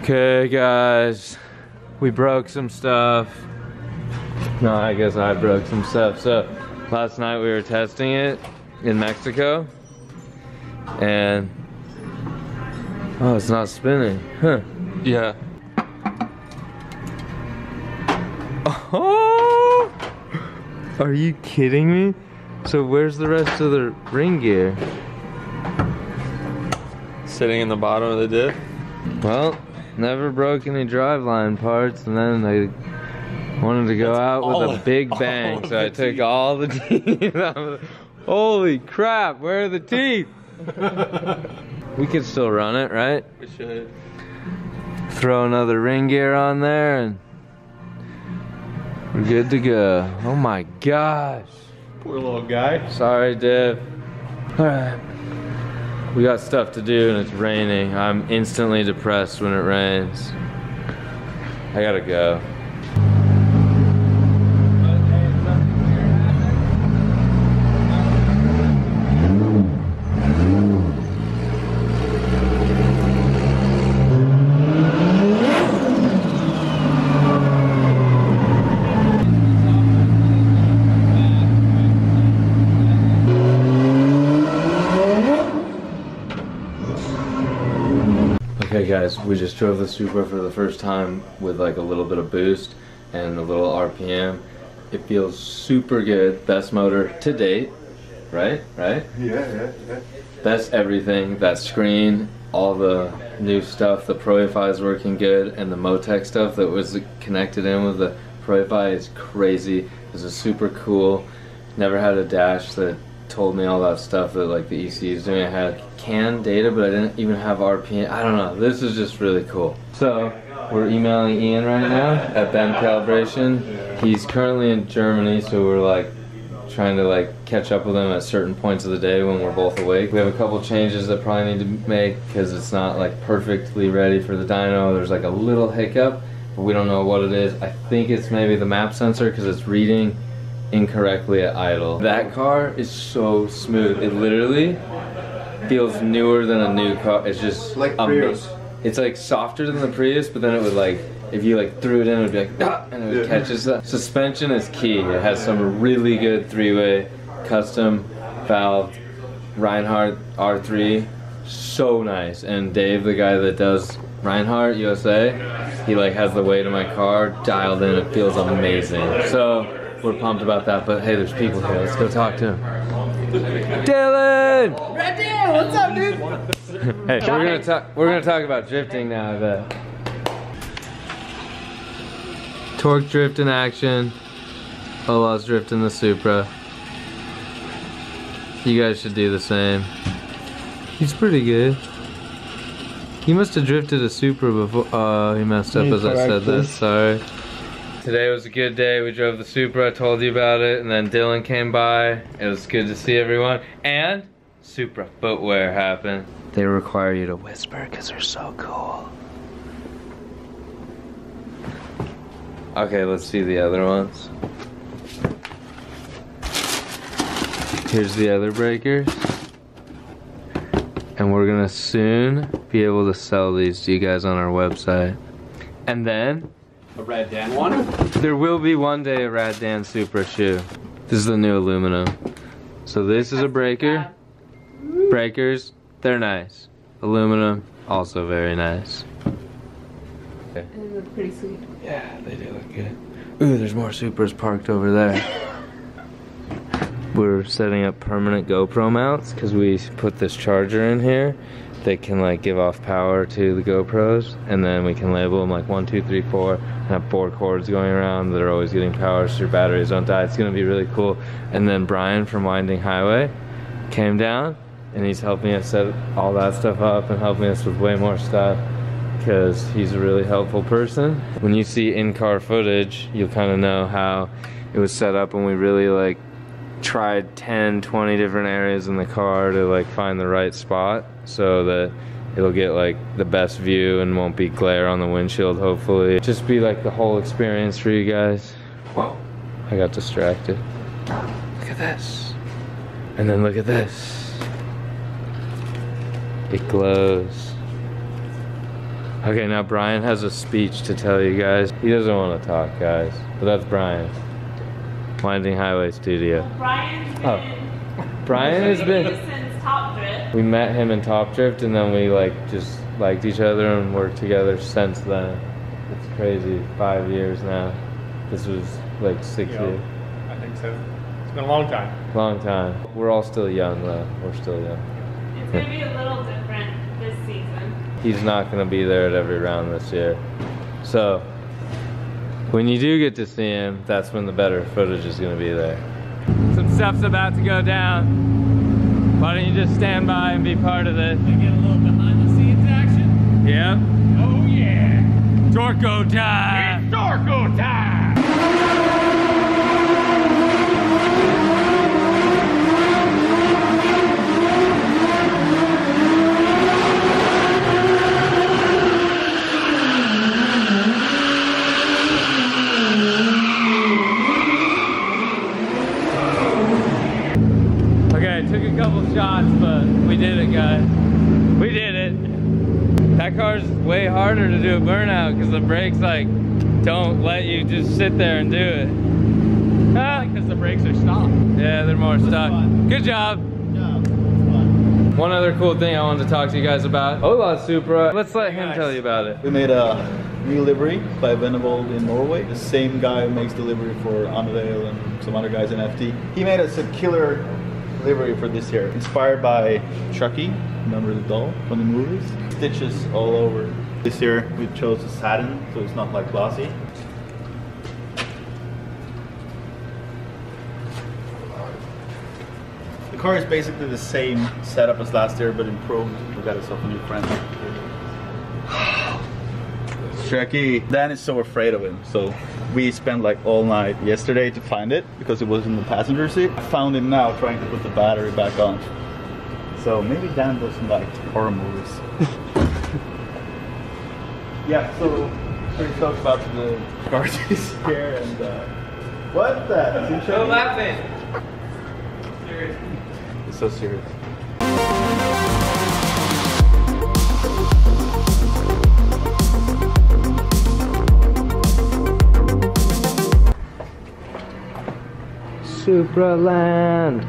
Okay guys, we broke some stuff. No, I guess I broke some stuff. So last night we were testing it in Mexico and oh, it's not spinning. Huh. Yeah. Oh! Are you kidding me? So where's the rest of the ring gear? Sitting in the bottom of the diff? Well, never broke any driveline parts, and then they wanted to go out with a big bang, so I took all the teeth out of it. Holy crap, where are the teeth? We could still run it, right? We should. Throw another ring gear on there and we're good to go. Oh my gosh. Poor little guy. Sorry, Div. Alright. We got stuff to do and it's raining. I'm instantly depressed when it rains. I gotta go. Okay guys, we just drove the Supra for the first time with like a little bit of boost and a little RPM. It feels super good. Best motor to date, right? Yeah. Best everything. That screen, all the new stuff, the Pro-Fi is working good, and the Motec stuff that was connected in with the Pro-Fi is crazy. This is super cool. Never had a dash that told me all that stuff that like the ECU is doing. I had CAN data, but I didn't even have RPM. I don't know. This is just really cool. So we're emailing Ian right now at Ben Calibration. He's currently in Germany, so we're like trying to like catch up with him at certain points of the day when we're both awake. We have a couple changes that probably need to make because it's not like perfectly ready for the dyno. There's like a little hiccup, but we don't know what it is. I think it's maybe the map sensor because it's reading incorrectly at idle. That car is so smooth. It literally feels newer than a new car. It's just like Prius. It's like softer than the Prius, but then it would like, if you like threw it in, it would be like, ah, and it would catch itself. Suspension is key. It has some really good three-way custom valved Reinhardt R3. So nice. And Dave, the guy that does Reinhardt USA, he like has the weight of my car dialed in. It feels amazing. So we're pumped about that, but hey, there's people here. Let's go talk to him. Dylan! RADGEN, what's up, dude? Hey, we're gonna talk about drifting now. I bet. Torque drift in action. Ola's drifting the Supra. You guys should do the same. He's pretty good. He must have drifted a Supra before. Oh, he messed up as I said that. Sorry. Today was a good day. We drove the Supra, I told you about it, and then Dylan came by. It was good to see everyone. And Supra footwear happened. They require you to whisper because they're so cool. Okay, let's see the other ones. Here's the other breakers. And we're gonna soon be able to sell these to you guys on our website. And then A RADGEN one? there will be one day a RADGEN Supra shoe. This is the new aluminum. So this is a breaker. Breakers, they're nice. Aluminum, also very nice. Okay. They look pretty sweet. Yeah, they do look good. Ooh, there's more Supras parked over there. We're setting up permanent GoPro mounts because we put this charger in here that can like give off power to the GoPros, and then we can label them like 1, 2, 3, 4, and have 4 cords going around that are always getting power so your batteries don't die. It's gonna be really cool. And then Brian from Winding Highway came down and he's helping us set all that stuff up and helping us with way more stuff because he's a really helpful person. When you see in-car footage, you'll kind of know how it was set up when we really like tried 10, 20 different areas in the car to like find the right spot so that it'll get like the best view and won't be glare on the windshield, hopefully. Just be like the whole experience for you guys. Whoa, I got distracted. Look at this. And then look at this. It glows. Okay, now Brian has a speech to tell you guys. He doesn't want to talk, guys, but that's Brian. Winding Highway Studio. Brian's been Brian has been since Top Drift. We met him in Top Drift and then we like just liked each other and worked together since then. It's crazy, 5 years now. This was like 6 years. I think so. It's been a long time. Long time. We're all still young though. We're still young. It's gonna be a little different this season. He's not gonna be there at every round this year. So when you do get to see him, that's when the better footage is gonna be there. Some stuff's about to go down. Why don't you just stand by and be part of this? Get a little behind the scenes action. Yep. Oh yeah. Dorco time! It's Dorco time! Okay, took a couple shots, but we did it, guys. We did it. That car's way harder to do a burnout because the brakes like don't let you just sit there and do it. Because the brakes are stopped. Yeah, they're more stuck. fun. Good job. Yeah, it's fun. One other cool thing I wanted to talk to you guys about. Hola Supra. Let's let him tell you about it. We made a new livery by Venerable in Norway. The same guy who makes the livery for Annadale and some other guys in FD. He made us a killer livery for this year. Inspired by Chucky, remember the doll from the movies? Stitches all over. This year we chose a satin, so it's not like glossy. The car is basically the same setup as last year, but improved. We got ourselves a new friend. Chucky. Dan is so afraid of him, so we spent like all night yesterday to find it because it was in the passenger seat. I found him now trying to put the battery back on. So maybe Dan doesn't like horror movies. Yeah, so pretty stoked about the cars this year and what the? No laughing. Serious. It's so serious. Supraland.